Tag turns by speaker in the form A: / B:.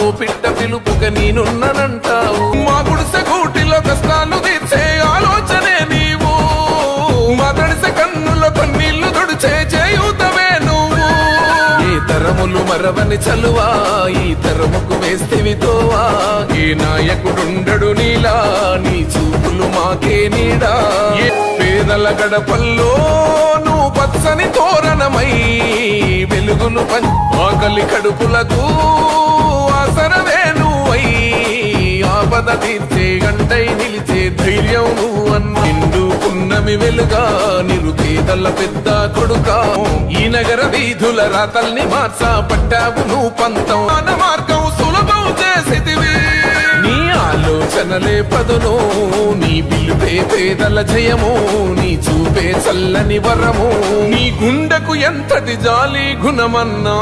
A: అంటావు, పిట్ట పిలుపుక నేనున్నానంటావు. మా గుడిసె గూటిలో కష్టాలు తీర్చే ఆలోచనే నీవు, మా తడిసె కన్నులో కన్నీళ్లు తుడిచే చేయూతవే నువ్వు. ఏ తరములు మరవని చలువా, ఈ తరముకు వేస్తేవి తోవా. ఏ నాయకుడుండడు నీలా, నీ చూపులు మాకే నీడా. ఏ పేదల గడపల్లో నువ్వు పచ్చని తోరణమై వెలుగును ఆకలి కడుపులకు ఆసరవే నువ్వై. ఆపద తీర్చే గంటై నిలిచే ధైర్యం నువ్వు అన్న. నిండు పున్నమి వెలుగా నిరుపేదల పెద్ద కొడుకా. ఈ నగర వీధుల రాతల్ని మార్చా పట్టావు నువ్వు పంతం. మార్గం సులభం చేసితివి, నీ ఆలోచనలే పదును, నీ పిలుపే పేదల జయము, నీ చూపే చల్లని వరము. నీ గుండెకు ఎంతటి జాలి గుణమన్నా